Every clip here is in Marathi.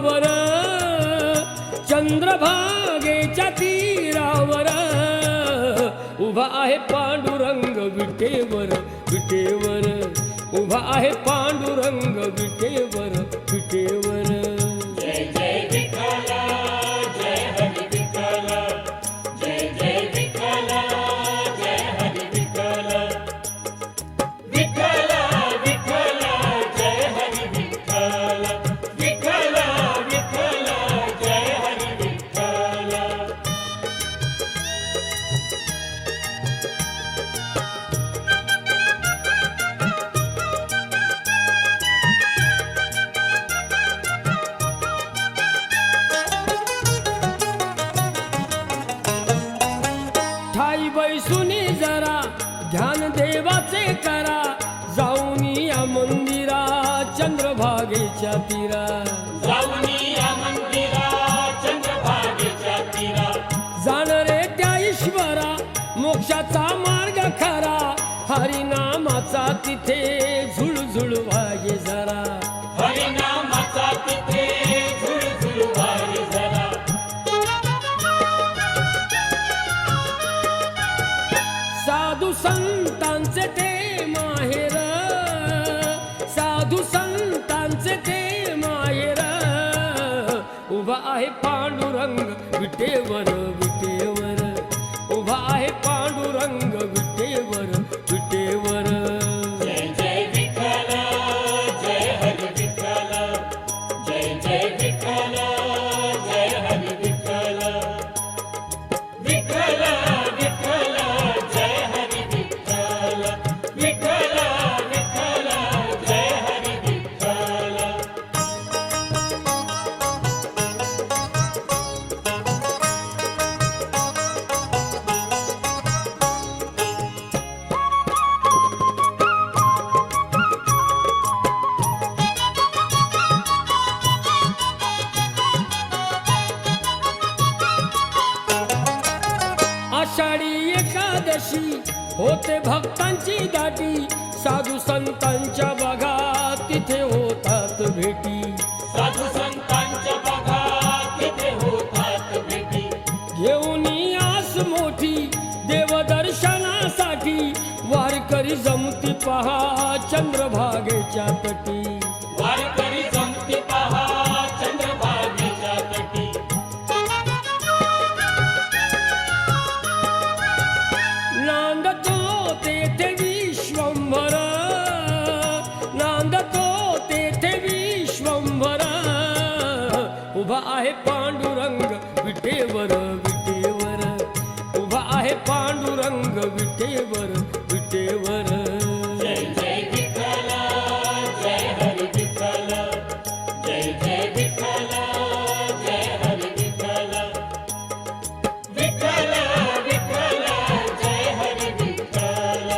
तीरावर, चंद्रभागेच्या तीरावर उभा आहे पांडुरंग विटेवर, विटेवर उभा आहे पांडुरंग विटेवर, विटेवर. जय जय विठ्ठला, जय हरी विठ्ठला, जय जय विठ्ठला, जय हरी विठ्ठला. विठ्ठला विठ्ठला जय हरी विठ्ठला, विठ्ठला विठ्ठला जय हरी विठ्ठला. ठाई बैसुनी जरा ध्यान देवाचे करा, जाऊन या मंदिरा चंद्रभागेच्या तीरा. जाऊन या मंदिरा चंद्रभागेच्या तीरा. जाण रे त्या ईश्वरा मोक्षाचा मार्ग खरा, हरिनामाचा तिथे झुळझुळ वागे जरा. हरिनामाचा तिथे झुळझुळ वागे जरा. साधू संतांचे ते माहेर, साधू संतांचे ते माहेर उभा आहे पांडुरंग विटेवर, विटेवर उभा आहे पांडुरंग विटेवर, विटेवर. जय जय विठ्ठला, जय हरी विठ्ठला, जय जय विठ्ठला, जय हरी विठ्ठला. विठ्ठला विठ्ठला जय हरी विठ्ठला, विठ्ठला विठ्ठला जय हरी विठ्ठला. आषाढी एकादशी होते भक्तांची दाटी, साधू संतांच्या बघा तिथे होतात भेटी. साधू संतांच्या बघा तिथे होतात भेटी. घेऊन आस मोठी देवदर्शनासाठी, वारकरी जमती पहा चंद्रभागेच्या तटी. वारकरी जमती पहा चंद्रभागेच्या तटी. नांदतो तेथे विश्वंभर, नांदतो तेथे विश्वंभर उभा आहे पांडुरंग विटेवर, विटेवर उभा आहे पांडुरंग विटेवर, विटेवर. जय जय विठ्ठला, जय हरी विठ्ठला, जय जय विठ्ठला, जय हरी विठ्ठला. विठ्ठला विठ्ठला जय हरी विठ्ठला,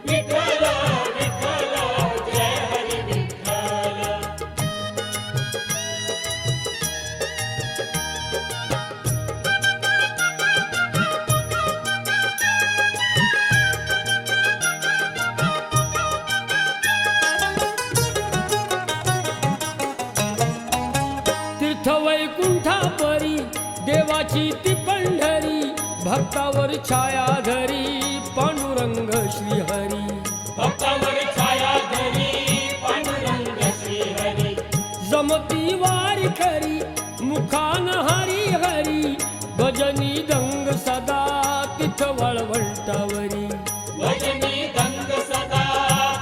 विठ्ठला विठ्ठला जय हरी विठ्ठला. तीर्थ वैकुंठा परी देवाची ती पंढरी, भक्तावर छाया धरी पांडुरंग श्रीहरी. भक्तावर छाया धरी पांडुरंग श्रीहरी. जमती वारी खरी मुखान हरी हरी, भजनी दंग सदा तिथ वळवंटावरी. भजनी दंग सदा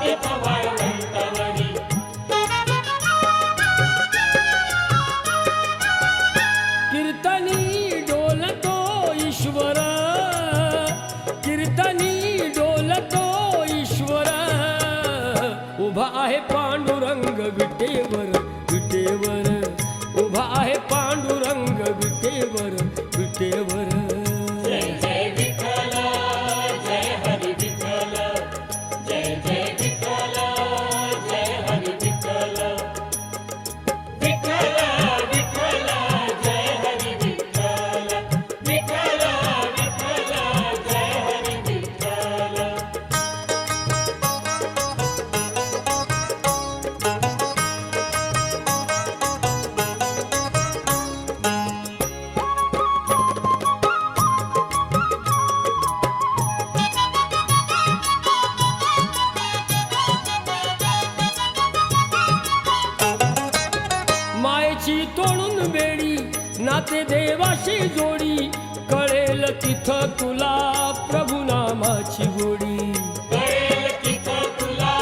तिथ वळवंटावरी. कीर्तनी डोलतो ईश्वर, कीर्तनी डोलतो ईश्वर उभा आहे पांडुरंग विटेवर, विटेवर उभा आहे पांडुरंग विटेवर, विटेवर. जय जय विठ्ठला, जय हरी विठ्ठला, जय जय विठ्ठला, जय हरी विठ्ठला. विठ्ठला विठ्ठला जय हरी विठ्ठला, विठ्ठला विठ्ठला जय हरी विठ्ठला. राहते देवाशी जोडी कळेल तिथं तुला प्रभू नामाची गोडी कळेल तिथं तुला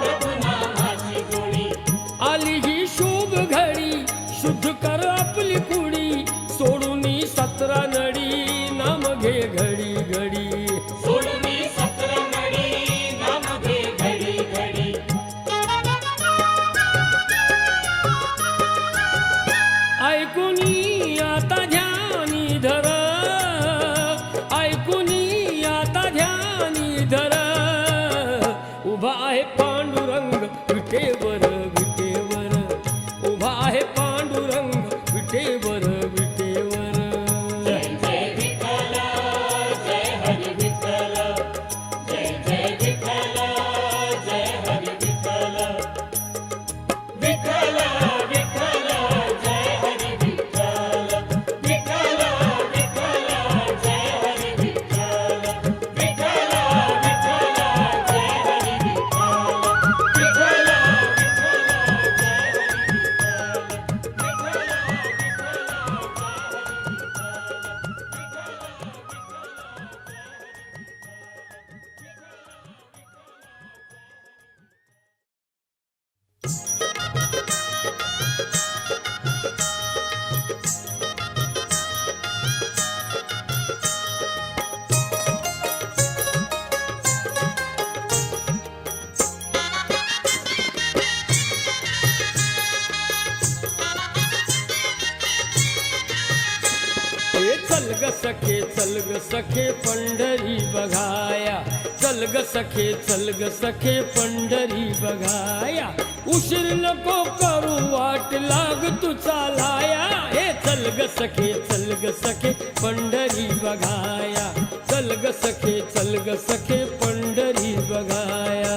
प्रभू नामाची गोडी आली ही शुभ घडी शुद्ध कर आपली कुडी सोडून 17 नडी नाम घे घडी घडी सोडून 17 नडी नाम घे घडी घडी ऐकुनी आता ध्यानी धर ऐकुनी आता ध्यानी धर उभा आहे पांडुरंग विटेवर विटेवर उभा आहे पांडुरंग विटेवर विटेवर जय जय विठ्ठल जय हरी विठ्ठल जय जय विठ्ठल जय हरी विठ्ठल विठ्ठल विठ्ठल जय हरी विठ्ठल विठ्ठल विठ्ठल जय हरी विठ्ठल विठ्ठल विठ्ठल जय हरी विठ्ठल विठ्ठल चल ग सखे पंढरी बघाया चल ग सखे पंढरी बघाया उशीर नको करू वाट लाग तू चालाया हे चल ग सखे पंढरी बघाया चल ग सखे पंढरी बघाया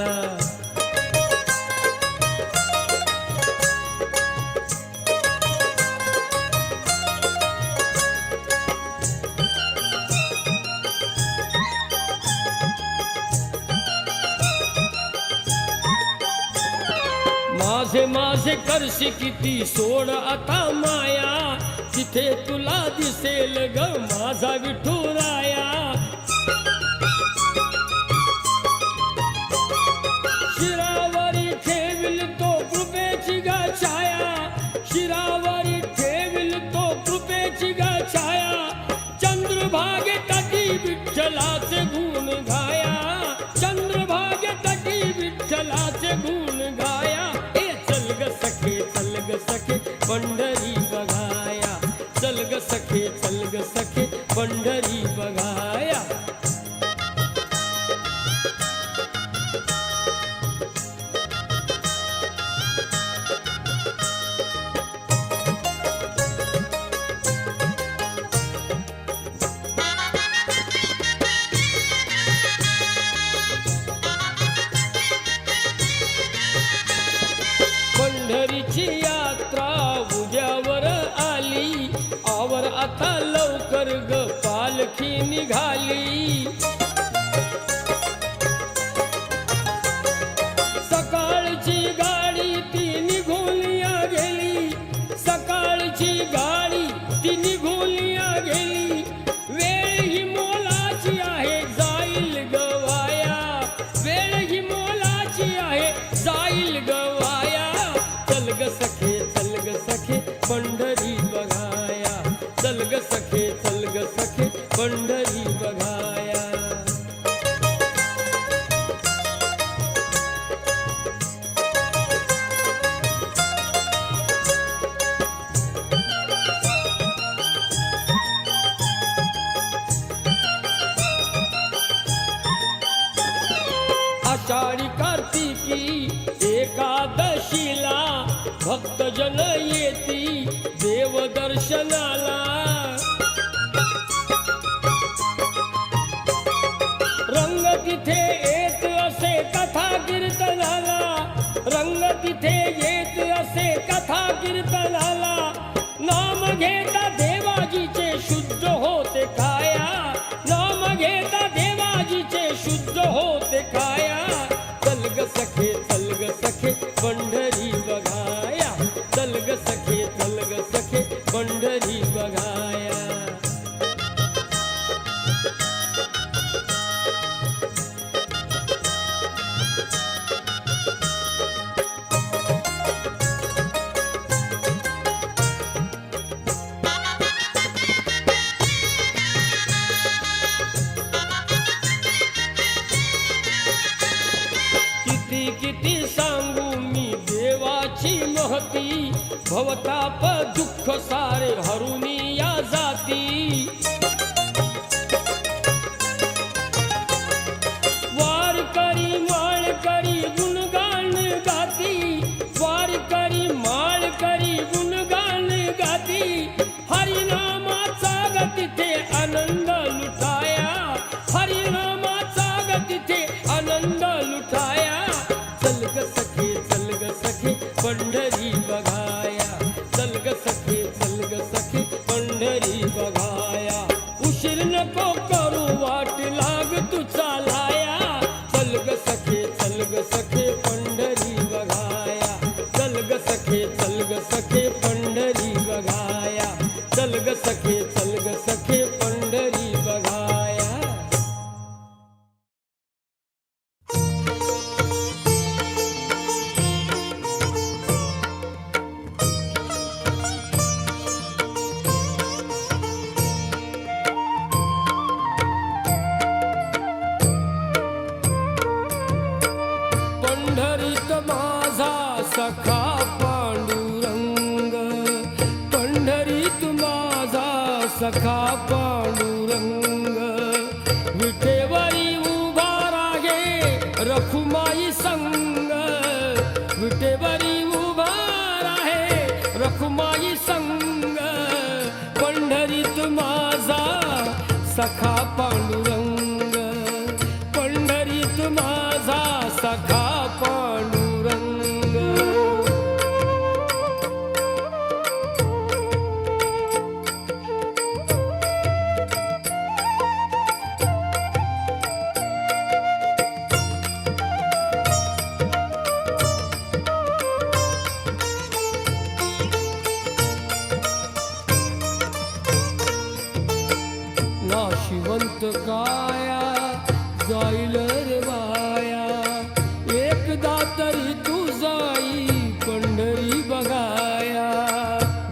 माझे माझे करशी किती सोड आता माया तिथे तुला दिसेल ग माझा विठुराया शिरावरी ठेविल तो कृपेची ग छाया शिरावरी ठेविल तो कृपेची ग छाया चंद्रभागे तटी विठ्ठलाचे गुण गाया चंद्रभागे तटी विठ्ठलाचे गुण गाया चल ग सखे पंढरी बघाया चल ग सखे पंढरी बघाया पंढरीची यात्रा उद्यावर आली आवर आता लवकर ग पालखी निघाली सकाळची गाडी ती निघूनिया गेली सकाळची गाडी ती निघूनिया गेली वेळ ही मोलाची आहे जाईल गवाया वेळ ही मोलाची आहे जाईल गवाया चल ग सखे पंढरी बघाया चल ग सखे पंढरी बघाया आषाढी कार्तिकी एकादशीला भक्तजन येती देवदर्शनाला रंग तिथे येत असे कथा कीर्तनाला रंग तिथे येत असे कथा कीर्तनाला नाम घेता देवाजीचे शुद्ध होते काया नाम घेता देवाजीचे शुद्ध होते काया चल ग सखे पंढरी बघाया चल ग सखे पंढरी बघा किती सांगू मी देवाची महती, भवताप दुःख सारे हरुनी या जाती. वारकरी माळकरी गुणगान गाती, वारकरी माळकरी गुणगान गाती. हरिनामाचा ग तिथे आनंद लुटाया, हरिनामाचा ग तिथे आनंद लुटाया. चल ग सखे चल ग सखे पंढरी बघाया, चल ग सखे चल ग सखे पंढरी बघाया. उशीर नको करू वाट लाग तू चालाया, चल ग सखे चल ग सखे पंढरी बघाया, चल ग सखे चल ग सखे पंढरी बघाया, चल ग सखे चल ग सखे पंढरी बघाया. पंढरीत माझा सखा पांडुरंग, पंढरीत माझा सखा पांडुरंग. विटेवरी उभा राहे रखुमाई संग, विटेवरी उभा राहे रखुमाई संग. पंढरीत माझा सखा पांडुरंग, पंढरीत माझा सखा पांडुरंग. नाशिवंत काया जाईल रे वाया, एकदा तरी तू जाई पंढरी बघाया.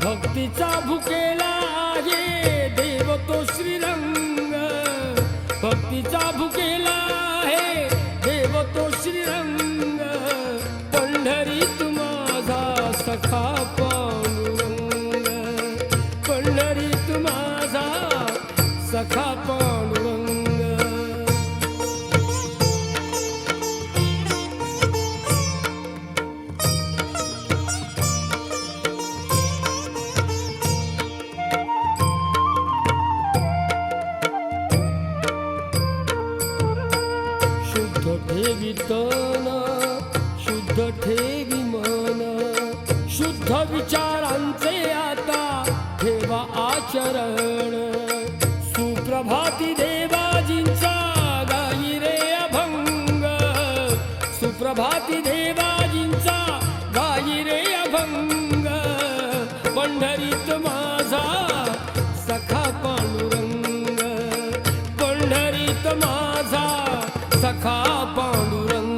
भक्तीचा भुकेला आहे देव तो श्रीरंग, भक्तीचा भुकेला आहे देव तो श्रीरंग. पंढरीत माझा सखा पांडुरंग, पंढरीत माझा सखा पांडुरंग. शुद्ध ठेवी तन, शुद्ध ठेवी मन, शुद्ध विचारांचे आता ठेवा आचरण. सुप्रभाती देवाजींचा गाई रे अभंग, सुप्रभाती देवाजींचा गाई रे अभंग. पंढरीत माझा सखा पांडुरंग, पंढरीत माझा सखा पांडुरंग.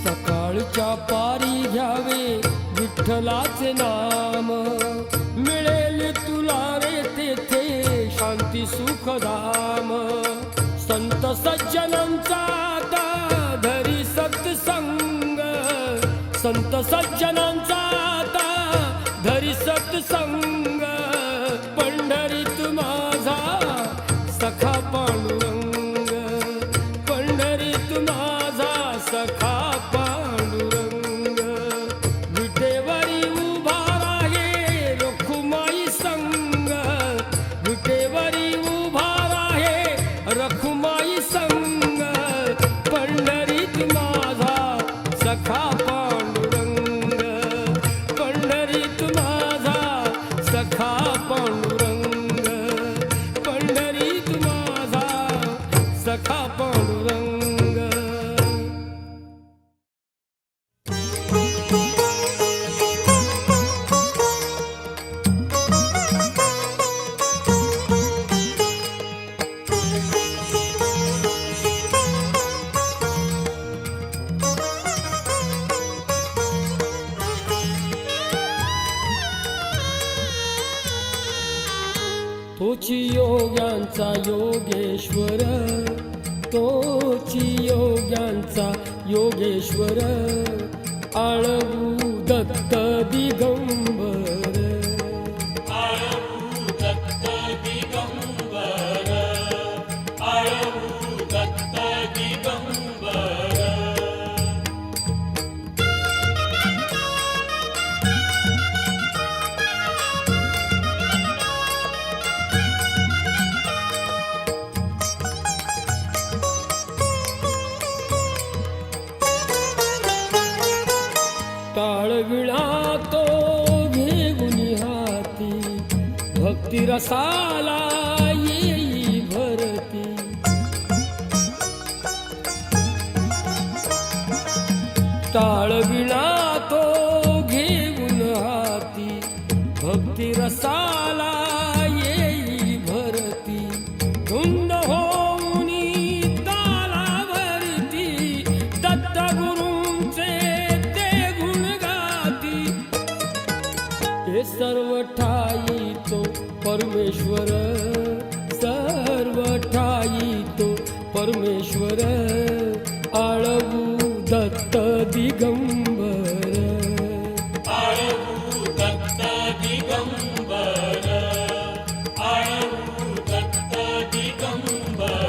सकाळच्या पारी घ्यावे विठ्ठलाचे नाम, मिळेल तुला रे तेथे शांती सुखधाम. संत सज्जनांचा आता धरी सत्संग, संत सज्जनांचा आता धरी सत्संग. पंढरीत माझा सखा पांडुरंग, पंढरीत माझा सखा पांडुरंग. विटेवरी उभा राहे रखुमाई संग, विटेवरी उभा राहे रखुमाई संग. पंढरीत माझा सखा पांडुरंग, पंढरीत माझा तोची योग्यांचा योगेश्वर, तोची योग्यांचा योगेश्वर, आळवू दत्त दिगंबर. आळवू दत्त दिगंबर, आळवू दत्त दिगंबर. टाळविणा तो घेऊन हाती, भक्ती रसाला येई भरती. टाळविणा तो घेऊन हाती, भक्ती रसाला येई भरती. धुंद होऊनी तालावरती, दत्त गुरूंचे ते गुण गाती. हे सर्व ठाई तो परमेश्वर, सर्व ठाई तो परमेश्वर, आळवू दत्त दिगंबर. आळवू दत्त दिगंबर, आळवू दत्त दिगंबर.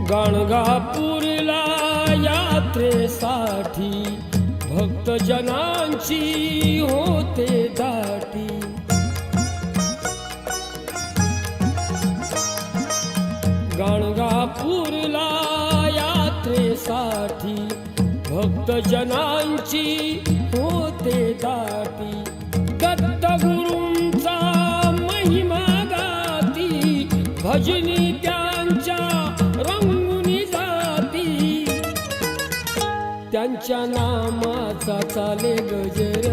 गाणगापूरला यात्रेसाठी भक्तजनांची होते दाटी. गाणगापूरला यात्रेसाठी भक्तजनांची होते दाटी. दत्त गुरूंचा महिमा गाती, भजनी त्यांच्या रंगुनी जाती. त्यांच्या नामाचा चाले गजर,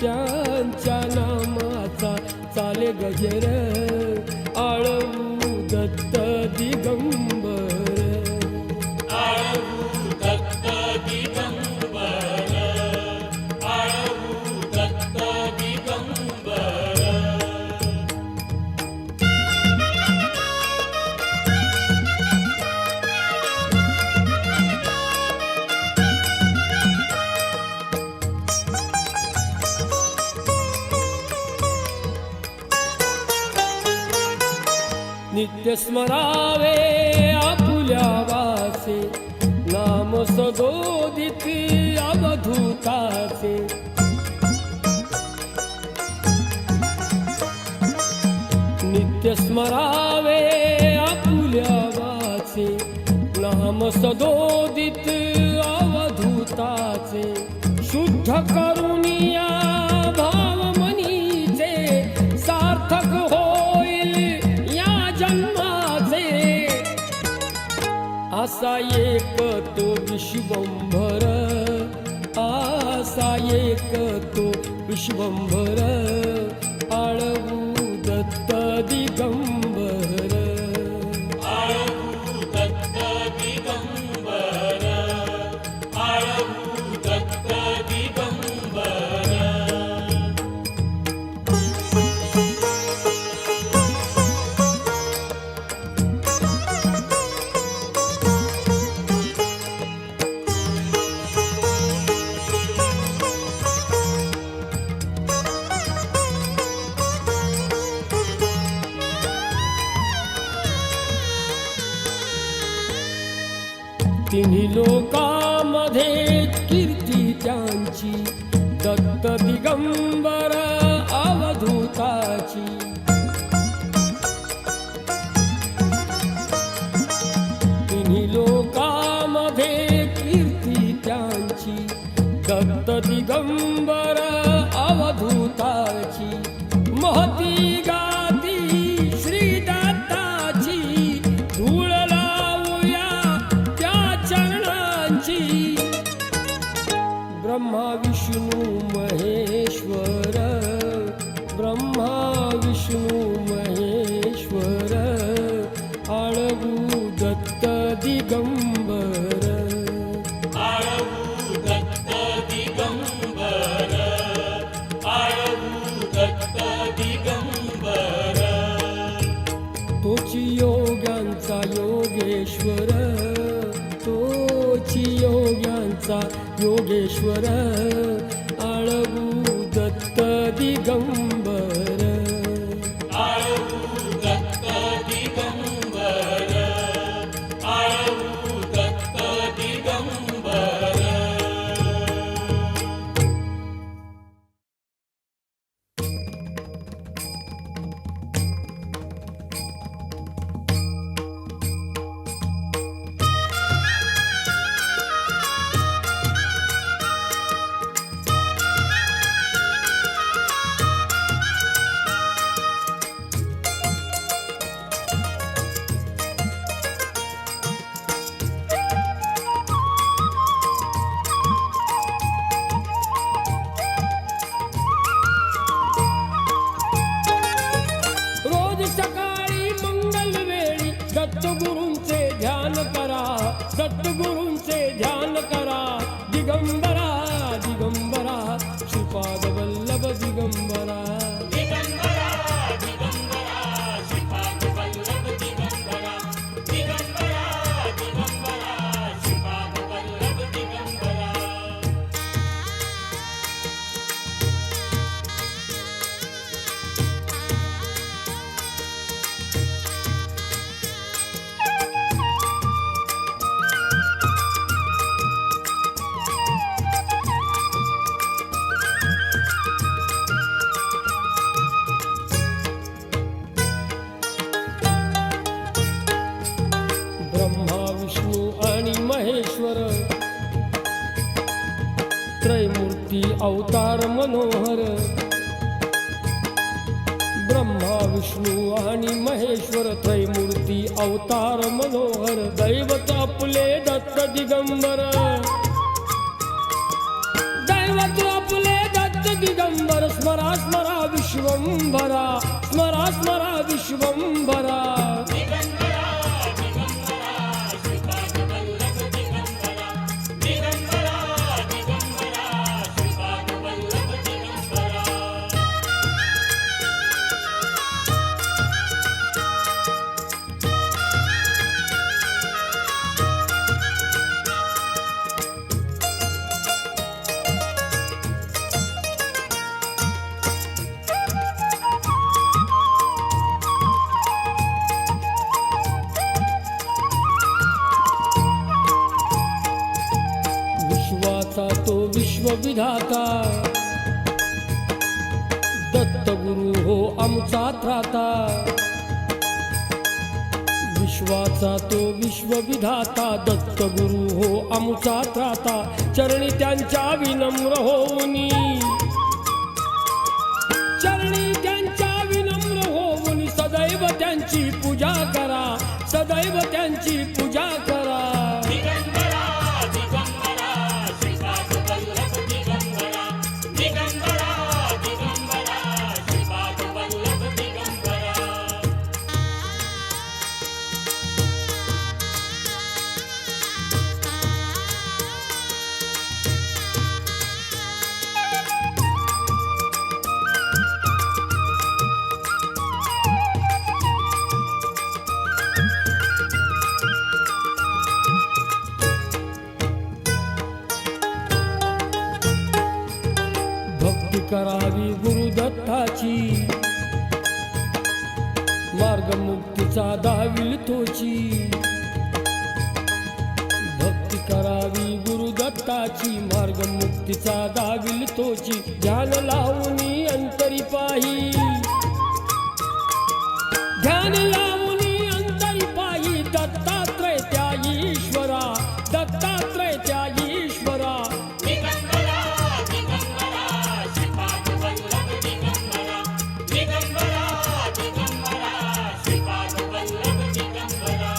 त्यांच्या नामाचा चाले गजर, आळवू दत्त दिगंबर. आळवू दत्त दिगंबर, आळवू दत्त दिगंबर. नित्य स्मरावे आपुल्या वासे, नाम सदोदित अवधूताचे. नित्य स्मरावे आपुल्या वासे, नाम सदोदित अवधूताचे. शुद्ध करुणिया भाव मनीचे, सार्थक होईल या जन्माचे. असा एक तो विश्वंभर, असा एक तो विश्वंभर, आळवू दत्त दिगंबर. आळवू दत्त दिगंबर, आळवू दत्त दिगंबर. तिन्ही लोकांमध्ये कीर्ती त्यांची, दत्त दिगंबर अवधूताची. तिन्ही लोकांमध्ये कीर्ती त्यांची, दत्त दिगंबर अवधूताची. महती गाती श्री दत्ताची, धूळ लावूया त्या चरणाची. आळवू दत्त दिगंबर. आळवू दत्त दिगंबर, आळवू दत्त दिगंबर. तोची योग्यांचा योगेश्वर, तोची योग्यांचा योगेश्वर. आळवू दत्त दिगंबर. आळवू दत्त दिगंबर, आळवू दत्त दिगंबर. रोज सकाळी मंगलवेळी दत्तगुरूंचे ध्यान करा, दत्तगुरूंचे ध्यान करा. दिगंबरा दिगंबरा श्रीपाद वल्लभ दिगंबरा. दिगंबरा, दिगंबरा, श्रीपाद वल्लभ दिगंबरा. दिगंबरा, दिगंबरा, श्रीपाद वल्लभ दिगंबरा. ब्रह्मा विष्णू आणि महेश्वर त्रैमूर्ती अवतार मनोहर. ब्रह्मा विष्णू आणि महेश्वर त्रैमूर्ती अवतार मनोहर. दैवत आपले दत्त दिगंबर, दैवत आपले दत्त दिगंबर. स्मरा स्मरा विश्वंभरा, स्मरा स्मरा विश्वंभरा. दिगंबरा, दिगंबरा, श्रीपाद वल्लभ दिगंबरा. दिगंबरा, दिगंबरा, श्रीपाद वल्लभ दिगंबरा. विश्वाचा तो विश्वविधाता, दत्तगुरु हो आमचा त्राता. विश्वाचा तो विश्वविधाता, दत्तगुरु हो आमचा त्राता. चरणी त्यांच्या विनम्र होऊनी, चरणी त्यांच्या विनम्र होऊनी. सदैव त्यांची पूजा करा, सदैव त्यांची पूजा करा. दिगंबरा, दिगंबरा, श्रीपाद वल्लभ दिगंबरा. दिगंबरा, दिगंबरा, श्रीपाद वल्लभ दिगंबरा. भक्ती करावी गुरुदत्ताची, मार्गमुक्तीचा दाविल तोची. भक्ती करावी गुरुदत्ताची, मार्गमुक्तीचा दाविल तोची. ध्यान लावूनी अंतरी पाही, ध्यान लावूनी अंतरी पाही. दत्तात्रय त्या ईश्वरा, दत्तात्रय त्या ईश्वरा. दिगंबरा, दिगंबरा, श्रीपाद वल्लभ दिगंबरा. दिगंबरा, दिगंबरा, श्रीपाद वल्लभ दिगंबरा.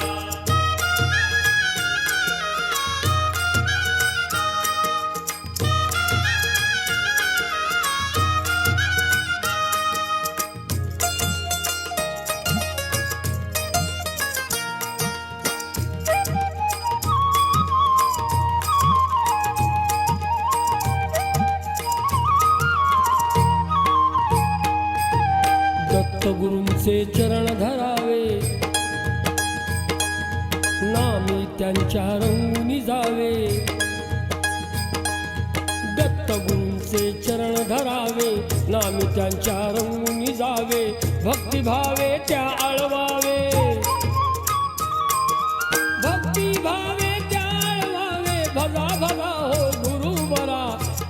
गुरूंचे चरण धरावे, नामी त्यांच्या रंगुनी जावे. दत्त गुरूंचे चरण धरावे, नामी त्यांच्या रंगुनी जावे. भक्तिभावे त्या आळवावे, भक्तिभावे त्या आळवावे. भजा भजा हो गुरु बरा,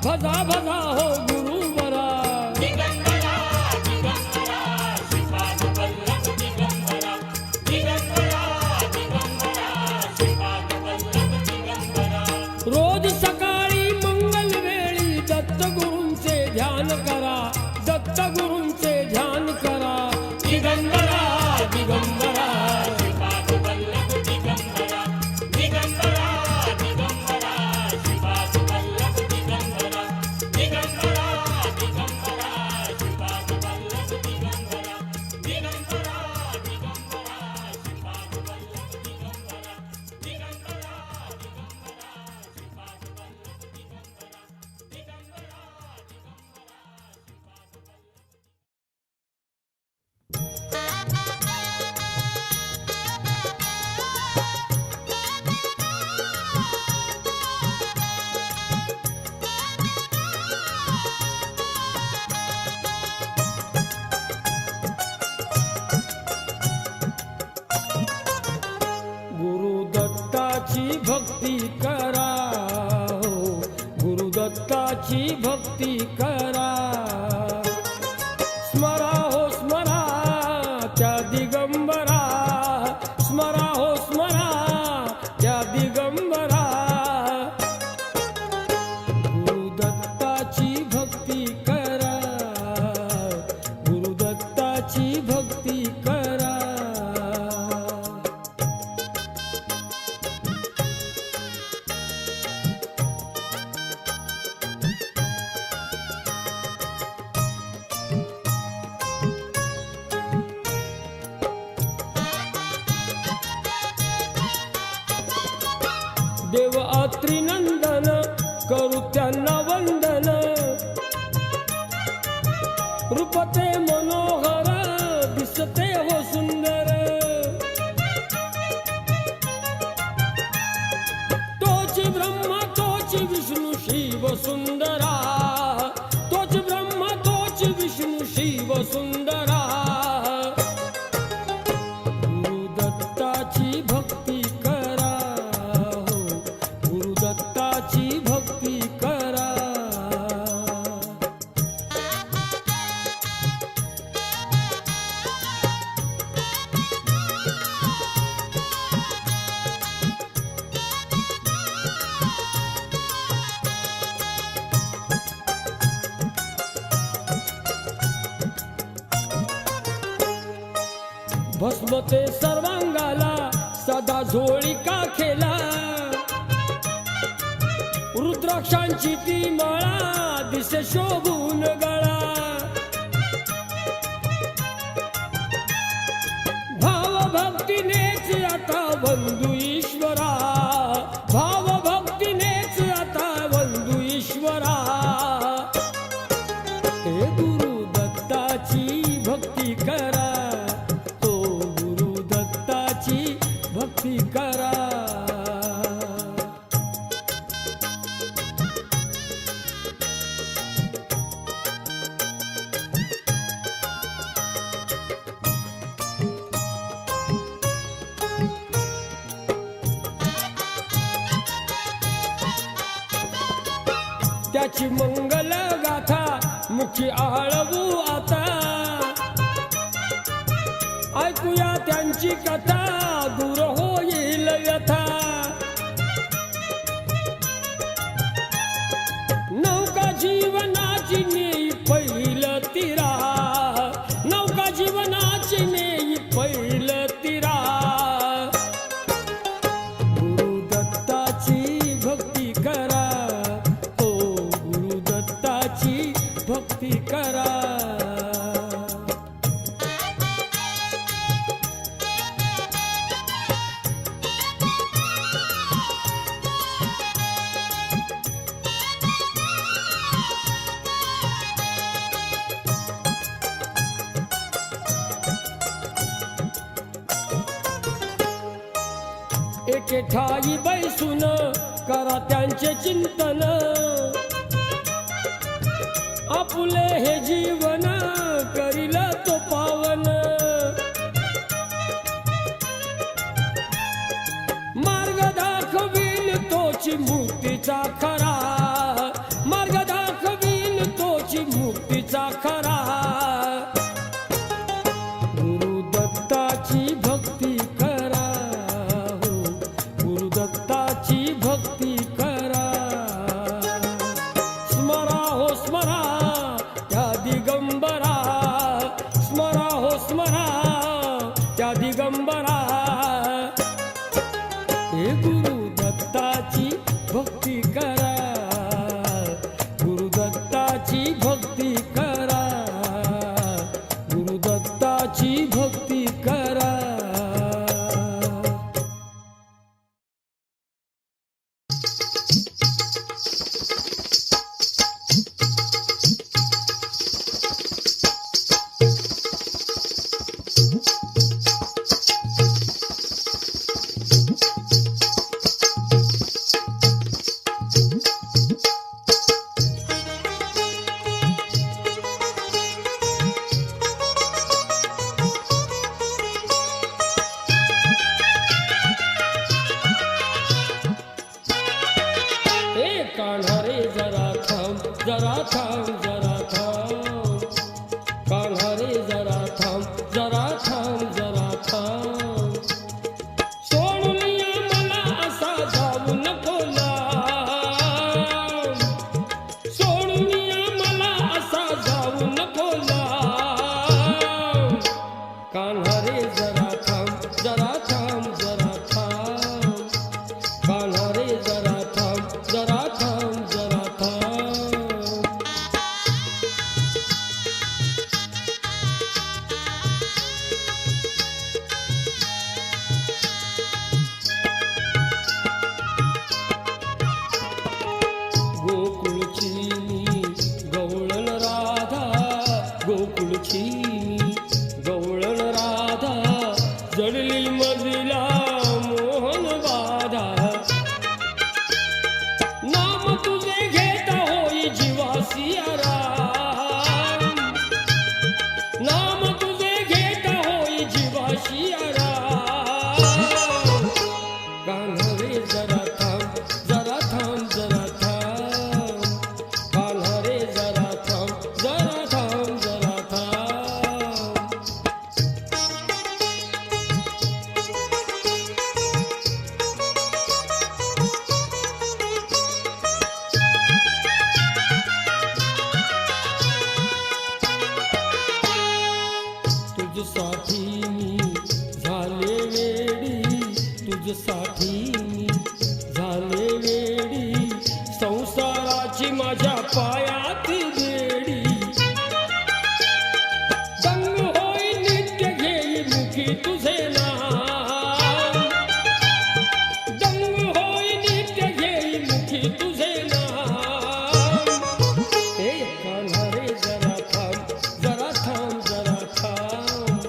भजा भजा हो गुरु बरा. दिगंबरा दिगंबरा श्रीपाद वल्लभ दिगंबरा, दिगंबरा दिगंबरा श्रीपाद वल्लभ दिगंबरा. रोज सकाळी मंगल वेळी दत्त गुरूंचे ध्यान करा, दत्त गुरूंचे ध्यान करा. दिगंबरा दिगंबरा श्रीपाद वल्लभ दिगंबरा, दिगंबरा दिगंबरा श्रीपाद वल्लभ दिगंबरा, दिगंबरा दिगंबरा श्रीपाद वल्लभ दिगंबरा, दिगंबरा दिगंबरा श्रीपाद वल्लभ दिगंबरा, दिगंबरा दिगंबरा श्रीपाद वल्लभ दिगंबरा, दिगंबरा गुरुदत्ताची भक्ती करा, हो गुरुदत्ताची भक्ती करा. स्मरा हो स्मरा त्या दिगंबरा, स्मरा हो स्मरा त्या दिगंबरा. गुरुदत्ताची भक्ती करा, गुरुदत्ताची भक्ती करा. देव अत्रिनंदन करू त्यांना वंदन, रूपते मनोहर दिसते हो सुंदर. तोच ब्रह्मा तोच विष्णू शिव सुंदरा, तोच ब्रह्मा तोच विष्णू शिव सुंदरा. गुरुदत्ताची भक्ती करा, हो गुरुदत्ताची भक्ती करा. भस्मते सर्वांगाला सदा झोळिका खेला, रुद्राक्षांची ती माळा दिसे शोभून गळा. भाव भक्तीनेच आता वंदू ईश्वरा, भाव भक्तीनेच आता वंदू ईश्वरा. हे गुरु दत्ताची भक्ती करा, भक्ती करा. त्याची मंगल गाथा मुखी आळवू आता, ऐकूया त्यांची कथा दूर होईल व्यथा. नौका जीवनाची नेई पैल तिरा, नौका जीवनाची नेई पैल तिरा. गुरुदत्ताची भक्ती करा, हो गुरुदत्ताची भक्ती करा. एके ठाई बैसून करा त्यांचे चिंतन आपुले हे जीवन करील तो पावन मार्ग दाखवील तोची मुक्तीचा खरा मार्ग दाखवील तोची मुक्तीचा खरा गुरु दत्ताची भक्ती करा हो गुरु दत्ताची भक्ती करा स्मरा हो स्मरा त्या दिगंबरा स्मरा हो स्मरा त्या दिगंबरा हे गुरु दत्ताची भक्ती करा गुरु दत्ताची भक्ती करा गुरु दत्ताची भक्ती करा कान्हा रे जरा थांब जरा थांब जरा थांब कान्हा रे जरा थांब जरा थांब जरा थांब सोडून या मला असा जाऊ नको लांब सोडून या मला असा जाऊ नको लांब कान्हा रे जरा थांब जरा थांब जरा थांब कान्हा रे जरा थांब जरा थांब जरा थांब गोकुळची मी गवळण राधा गोकुळची मी गवळण राधा जडली मजला मोहन बाधा नाम तुझे घेता होई जीवासी आराम नाम तुझे घेता होई जीवासी आराम कान्हा रे जरा थांब जरा थांब जरा थांब कान्हा रे जरा थांब जरा थांब जरा थांब तुझसाठी मी झाले वेडी तुझसाठी मी झाले वेडी संसाराची माझ्या पायात बेडी दंग होई नित्य घेई मुखी तुझे नाम दंग होई नित्य घेई मुखी तुझे नाम हे कान्हा रे जरा थांब जरा थांब जरा थांब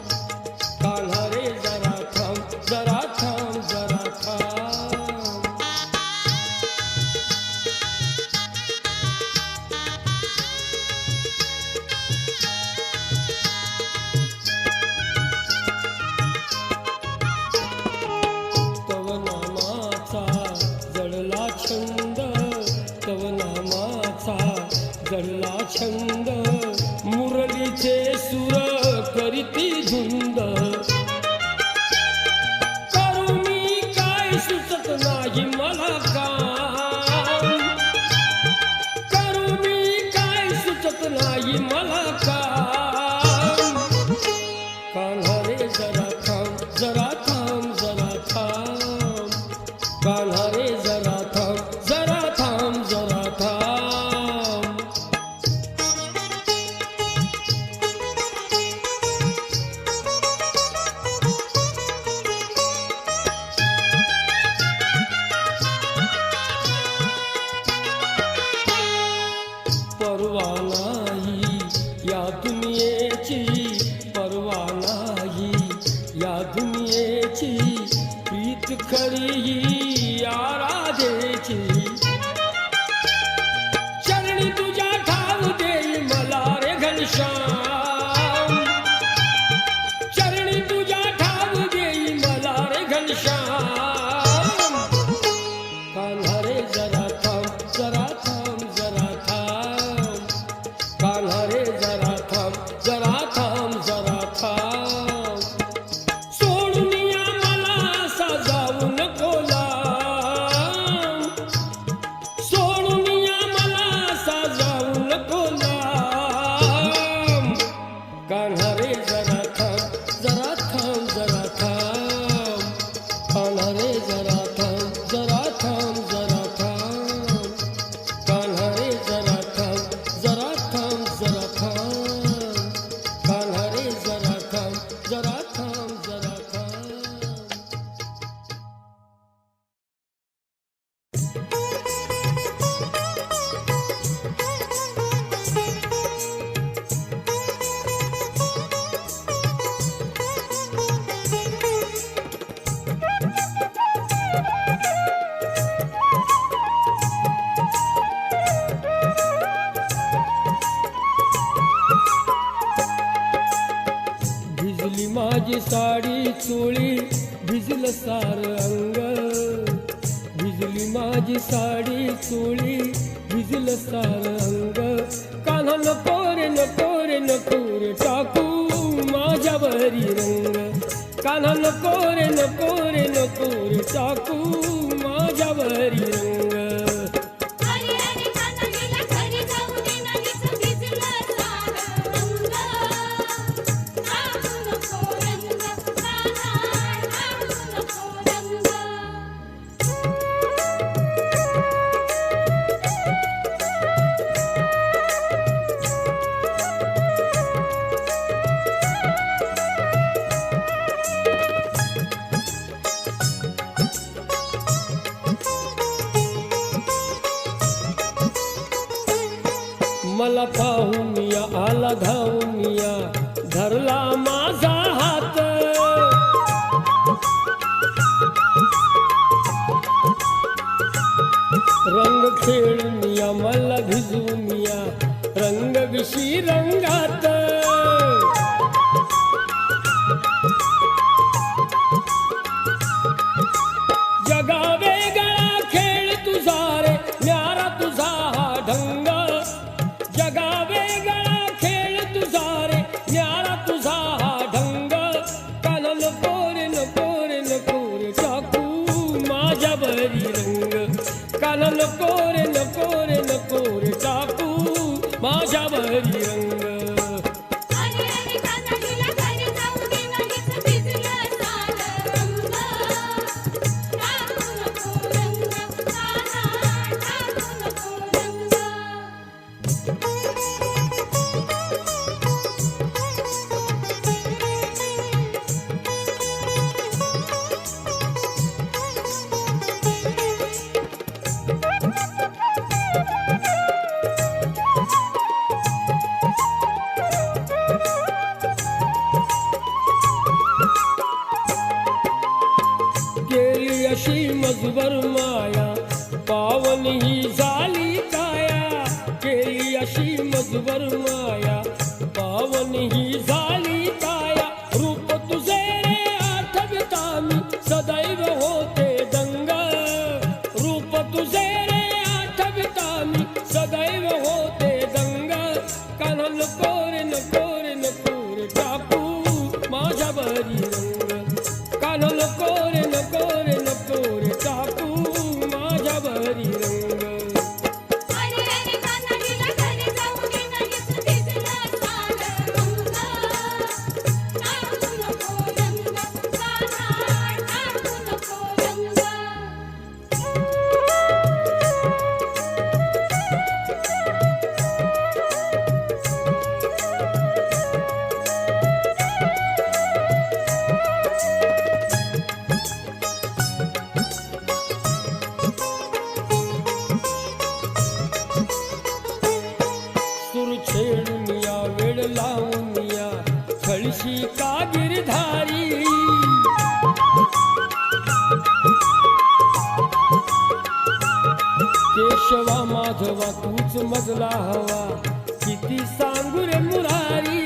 कान्हा रे जरा थांब जरा थांब जरा थांब तव नामाचा जडला छंद तव नामाचा जडला छंद मुरलीचे सुर करीती धुंद करू मी काय सुचत नाही मला काम करू मी काय सुचत नाही मला काम कान्हा रे जरा थांब जरा थांब जरा थांब कान्हा रे जरा थांब जरा थांब जरा थांब स्थळी ही आराधेची चरणी तुझ्या ठाव देई मला रे घनश्याम चरणी तुझ्या ठाव देई मला रे घनश्याम कान्हा रे जरा थांब जरा थांब जरा थांब कान्हा रे जरा थांब जरा थांब जरा थांब सोडून या मला असा जाऊ नको लांब सोडून या मला असा जाऊ नको लांब कान्हा रे जरा थांब जरा थांब जरा थांब कान्हा रे जरा थांब जरा थांब जरा थांब कान्हा रे जरा थांब जरा थांब जरा थांब कान्हा रे जरा थांब जरा थांब जरा थांब भिजली माझी साडी चोळी भिजलं सार अंग भिजली माझी साडी चोळी भिजलं सार अंग कान्हा नको रे नको रे नको रे टाकू माझ्यावरी रंग कान्हा नको रे नको रे नको रे टाकू माझ्यावरी रंग अरे अरे कान्हा गेला घरी जाऊ दे नाहीच भिजला सारा अंग टाकू नको रंग कान्हा टाकू नको रंग मला पाहून या आला धावून या धरला माझा हात रंग खेळून या मला भिजून या रंग विशी रंगात जगा वेगळा खेळ तुझा रे न्यारा तुझा हा ढंग जगा वेगळा खेळ तुझा रे न्यारा तुझा हा ढंग कान्हा नको रे नको रे नको रे टाकू माझ्यावरी रंग कान्हा नको रे नको रे नको रे टाकू माझ्यावरी रंग अरे अरे कान्हा गेला घरी जाऊ दे नाहीच भिजला सारा अंग टाकू नको रंग कान्हा टाकू नको रंग केली अशी मजबर माया पावन ही झाली काया केली अशी मजबर माया पावन ही झाली काया रूप तुझे रे आठवता मी सदैव होते दंग रूप तुझे रे आठवता मी सदैव होते दंग कान्हा नको रे नको रे नको रे टाकू माझ्यावरी रंग कान्हा नको रे नको रे नको रे टाकू माझ्यावरी रंग अरे अरे कान्हा गेला घरी जाऊ दे नाहीच भिजला सारा अंग टाकू नको रंग कान्हा टाकू नको रंग सुर छेडून या वेळ लावून या खळशी का गिरधारी माधवा तूच मजला हवा, किती सांगू रे मुरारी.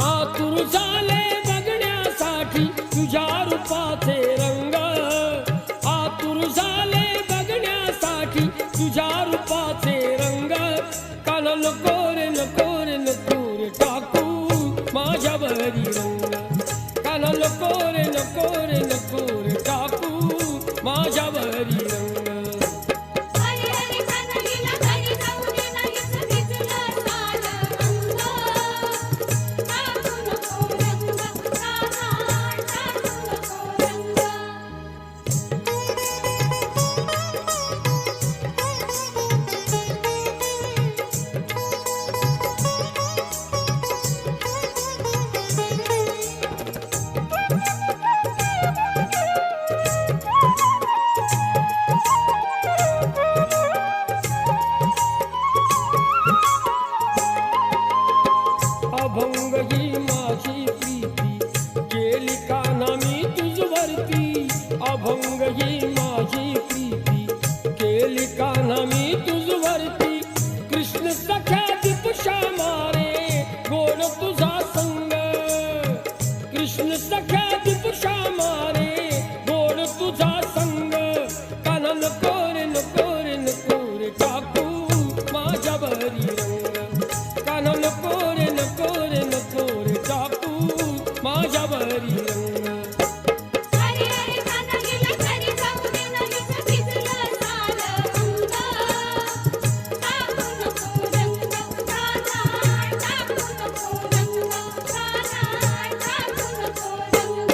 आतुर झाले बघण्यासाठी तुझ्या रूपाचे रंग, आतुर झाले बघण्यासाठी तुझ्या रूपाचे रंग. कान नको रे नको रे नको रे टाकू माझ्यावरी रंग, कान नको रे नको रे नको रे टाकू माझ्यावरी रंग. हरी हरी कानडीला घरी जाऊ दे नाहीच भिजलं सारं अंग. टाकू नको रंग राधा, टाकू नको रंग. अभंग ही माझी प्रीती केली काना मी तुझवरती, अभंग ही माझी प्रीती केली काना मी तुझवरती. कृष्ण सख्या दीपशा मारे गोड तुझा संग, कृष्ण सख्या दीपशा मारे गोड तुझा संग. काना नको रे नको रे नको रे टाकू माझ्यावरी रंग, काना नको रे नको रे नको रे टाकू माझ्यावरी रंग. हरी हरी कानडीला घरी जाऊ दे नाहीच भिजलं सारं अंग. टाकू नको रंग राधा, टाकू नको रंग राधा, टाकू नको रंग.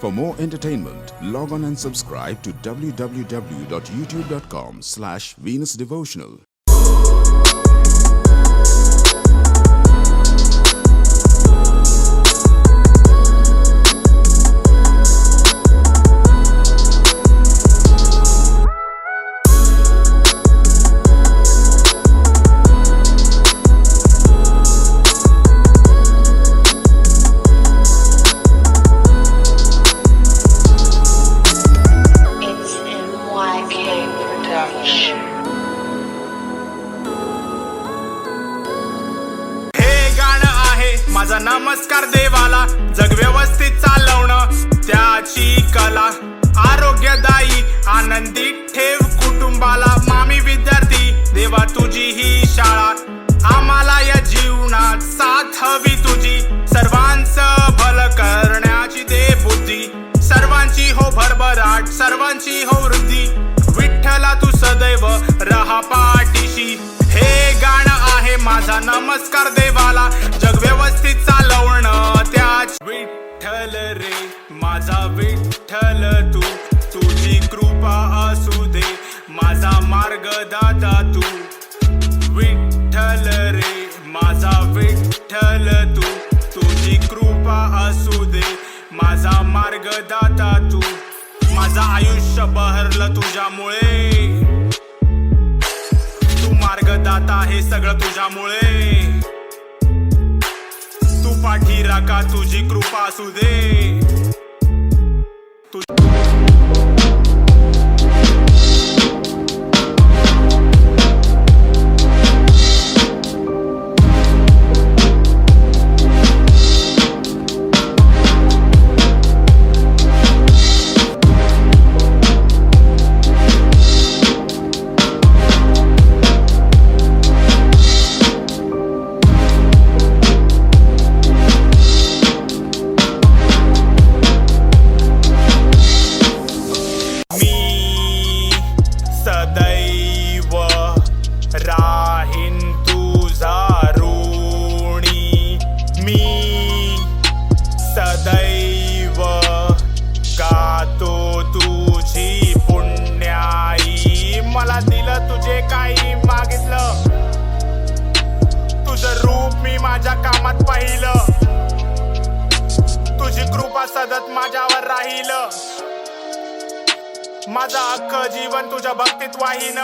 For more entertainment, log on and subscribe to www.youtube.com/venusdevotional. It's NYK Production. हे गाणं आहे माझा नमस्कार देवाला, जग व्यवस्थित चालवणं त्याची कला. आरोग्यदायी आनंदी ठेव कुटुंबाला, मामी विद्यार्थी देवा तुझी ही शाळा. आम्हाला या जीवनात साथ हवी तुझी, सर्वांचं भलं करण्याची दे बुद्धी. सर्वांची हो भरभराट, सर्वांची हो वृद्धी, विठ्ठला तू सदैव रहा पाठीशी. हे गाणं आहे माझा नमस्कार देवाला, जग व्यवस्थित चालवणं त्याच. विठ्ठल रे माझा विठ्ठल तू, तुझी कृपा असू दे माझा मार्ग दाता तू. विठ्ठल रे माझा विठ्ठल तू, तुझी कृपा असू दे माझा मार्ग दाता तू. माझं आयुष्य बहरलं तुझ्यामुळे, तू मार्गदाता हे सगळं तुझ्यामुळे. तू पाठी राखा तुझी कृपा असू दे. माझ्या कामात पाहिलं, तुझी कृपा सतत माझ्यावर राहील माझा अख्खं जीवन तुझ्या भक्तीत वाहीन